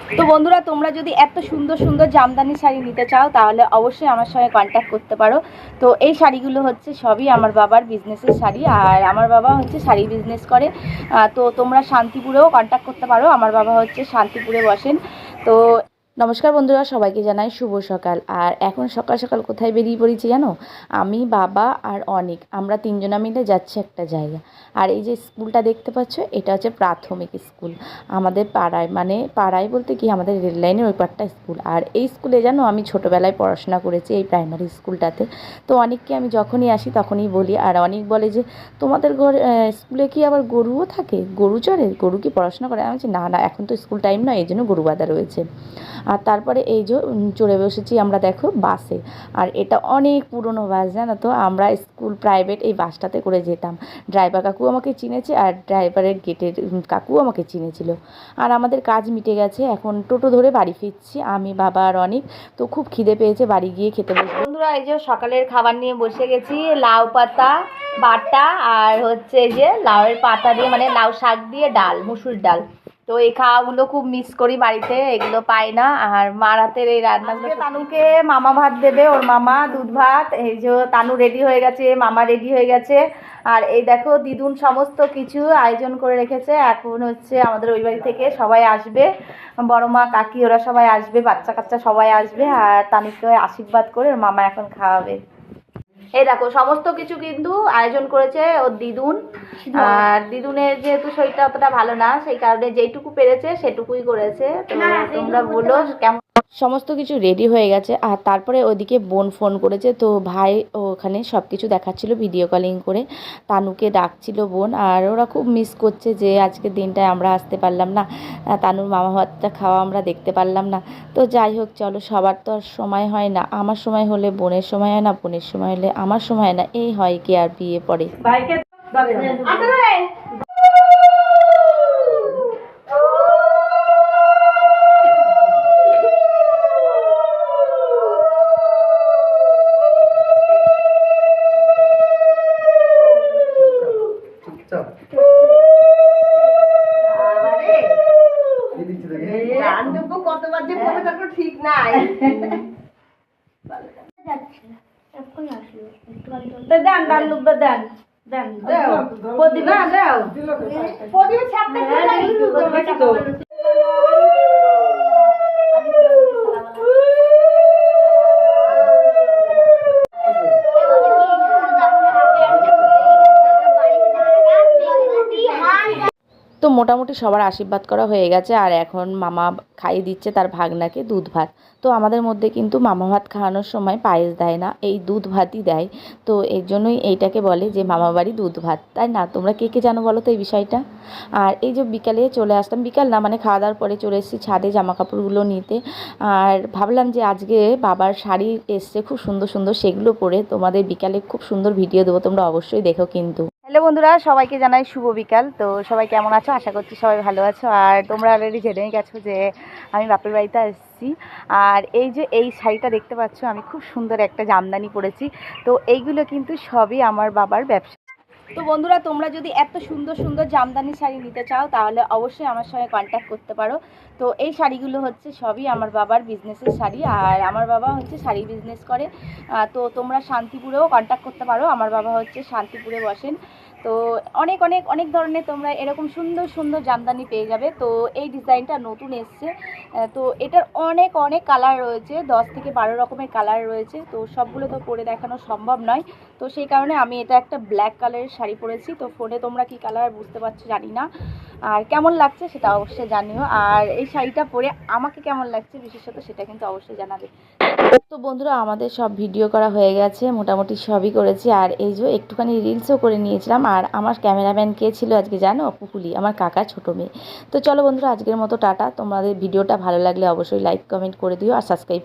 তো বন্ধুরা, তোমরা যদি এত সুন্দর সুন্দর জামদানি শাড়ি নিতে চাও তাহলে অবশ্যই আমার সঙ্গে কন্ট্যাক্ট করতে পারো। তো এই শাড়িগুলো হচ্ছে সবই আমার বাবার বিজনেসের শাড়ি, আর আমার বাবা হচ্ছে শাড়ি বিজনেস করে। তো তোমরা শান্তিপুরেও কন্ট্যাক্ট করতে পারো, আমার বাবা হচ্ছে শান্তিপুরে বসেন। তো নমস্কার বন্ধুরা, সবাইকে জানাই শুভ সকাল। আর এখন সকাল সকাল কোথায় বেরিয়ে পড়েছি জানো? আমি, বাবা আর অনিক, আমরা তিনজনা মিলে যাচ্ছি একটা জায়গা। আর এই যে স্কুলটা দেখতে পাচ্ছ, এটা হচ্ছে প্রাথমিক স্কুল আমাদের পাড়ায়, মানে পাড়ায় বলতে কি আমাদের রেল লাইনের ওই পাড়টা স্কুল। আর এই স্কুলে জানো আমি ছোটোবেলায় পড়াশোনা করেছি, এই প্রাইমারি স্কুলটাতে। তো অনিককে আমি যখনই আসি তখনই বলি, আর অনিক বলে যে তোমাদের স্কুলে কি আবার গরুও থাকে, গরু চড়ে, গরু কি পড়াশোনা করে? আমি বলছি না না, এখন তো স্কুল টাইম নয়, এই জন্য গরু বাঁধা রয়েছে। আর তারপরে এই যে চড়ে বসেছি আমরা দেখো বাসে। আর এটা অনেক পুরনো বাস, জানো তো। আমরা স্কুল প্রাইভেট এই বাসটাতে করে যেতাম। ড্রাইভার কাকু আমাকে চিনেছে, আর ড্রাইভারের গেটের কাকু আমাকে চিনেছিল। আর আমাদের কাজ মিটে গেছে, এখন টোটো ধরে বাড়ি ফিরছি আমি, বাবা আর অনেক। তো খুব খিদে পেয়েছে, বাড়ি গিয়ে খেতে বসবো। বন্ধুরা, এই যে সকালের খাবার নিয়ে বসে গেছি, লাউ পাতা বাটা আর হচ্ছে এই যে লাউয়ের পাতা দিয়ে, মানে লাউ শাক দিয়ে ডাল, মুসুর ডাল। তো এই খাওয়াগুলো খুব মিস করি বাড়িতে, এগুলো পাই না। আর মার হাতের এই রান্নাগুলো। তানুকে মামা ভাত দেবে, ওর মামা দুধ ভাত। এই যে তানু রেডি হয়ে গেছে, মামা রেডি হয়ে গেছে। আর এই দেখো দিদুন সমস্ত কিছু আয়োজন করে রেখেছে। এখন হচ্ছে আমাদের ওই বাড়ি থেকে সবাই আসবে, বড় মা কাকি ওরা সবাই আসবে, বাচ্চা কাচ্চা সবাই আসবে। আর তানুকে আশীর্বাদ করে ওর মামা এখন খাওয়াবে। এই দেখো সমস্ত কিছু কিন্তু আয়োজন করেছে ওর দিদুন। আর দিদুনের যেহেতু শরীরটা অতটা ভালো না, সেই কারণে যেটুকু পেরেছে সেটুকুই করেছে। তো তোমরা বলো কেমন। সমস্ত কিছু রেডি হয়ে গেছে। আর তারপরে ওদিকে বোন ফোন করেছে, তো ভাই ওখানে সব কিছু দেখাচ্ছিল ভিডিও কলিং করে। তানুকে ডাকছিল বোন, আর ওরা খুব মিস করছে যে আজকের দিনটায় আমরা আসতে পারলাম না, তানুর মামা ভাতটা খাওয়া আমরা দেখতে পারলাম না। তো যাই হোক, চলো, সবার তো আর সময় হয় না। আমার সময় হলে বোনের সময় হয় না, বোনের সময় হলে আমার সময় হয় না, এই হয় কি আর বিয়ে পড়ে। কতবার যে পড়বে তারপর ঠিক নাই। দেন দেন লুব্বা দেন দেন দাও প্রদীপা দাও প্রদীপ ছাপটা তো মোটামুটি সবার আশীর্বাদ করা হয়ে গেছে। আর এখন মামা খাইয়ে দিচ্ছে তার ভাগনাকে দুধ ভাত। তো আমাদের মধ্যে কিন্তু মামা ভাত খাওয়ানোর সময় পায়েস দেয় না, এই দুধ ভাতই দেয়। তো এর জন্যই এইটাকে বলে যে মামা বাড়ি দুধ ভাত, তাই না? তোমরা কে কে জানো বলো তো এই বিষয়টা? আর এই যে বিকালে চলে আসলাম, বিকাল না মানে খাওয়া দাওয়ার পরে চলে এসেছি ছাদে জামা কাপড়গুলো নিতে। আর ভাবলাম যে আজকে বাবার শাড়ি এসছে খুব সুন্দর সুন্দর, সেগুলো পরে তোমাদের বিকালে খুব সুন্দর ভিডিও দেবো, তোমরা অবশ্যই দেখো কিন্তু। হ্যালো বন্ধুরা, সবাইকে জানাই শুভ বিকাল। তো সবাই কেমন আছো? আশা করছি সবাই ভালো আছো। আর তোমরা অলরেডি জেনেই গেছো যে আমি বাপের বাড়িতে এসেছি। আর এই যে এই শাড়িটা দেখতে পাচ্ছ, আমি খুব সুন্দর একটা জামদানি পরেছি। তো এইগুলো কিন্তু সবই আমার বাবার ব্যবসা। তো বন্ধুরা, তোমরা যদি এত সুন্দর সুন্দর জামদানি শাড়ি নিতে চাও তাহলে অবশ্যই আমার সঙ্গে কন্ট্যাক্ট করতে পারো। তো এই শাড়িগুলো হচ্ছে সবই আমার বাবার বিজনেসের শাড়ি, আর আমার বাবা হচ্ছে শাড়ি বিজনেস করে। তো তোমরা শান্তিপুরেও কন্ট্যাক্ট করতে পারো, আমার বাবা হচ্ছে শান্তিপুরে বসেন। তো অনেক অনেক অনেক ধরনের তোমরা এরকম সুন্দর সুন্দর জামদানি পেয়ে যাবে। তো এই ডিজাইনটা নতুন এসছে। তো এটার অনেক অনেক কালার রয়েছে, 10 থেকে 12 রকমের কালার রয়েছে। তো সবগুলো তো পরে দেখানো সম্ভব নয়। তো সেই কারণে আমি এটা একটা ব্ল্যাক কালারের শাড়ি পরেছি। তো ফোনে তোমরা কি কালার বুঝতে পারছো জানি না, আর কেমন লাগছে সেটা অবশ্যই জানিও। আর এই শাড়িটা পরে আমাকে কেমন লাগছে বিশেষত সেটা কিন্তু অবশ্যই জানাবে। তো বন্ধুরা, আমাদের সব ভিডিও করা হয়ে গেছে, মোটামুটি সবই করেছি। আর এই যে একটুখানি রিলসও করে নিয়েছিলাম। আর আমার ক্যামেরাম্যান কে ছিল আজকে জানো? পুপুলি, আমার কাকার ছোটো মেয়ে। তো চলো বন্ধুরা, আজকের মতো টাটা। তোমাদের ভিডিওটা ভালো লাগলে অবশ্যই লাইক কমেন্ট করে দিও আর সাবস্ক্রাইব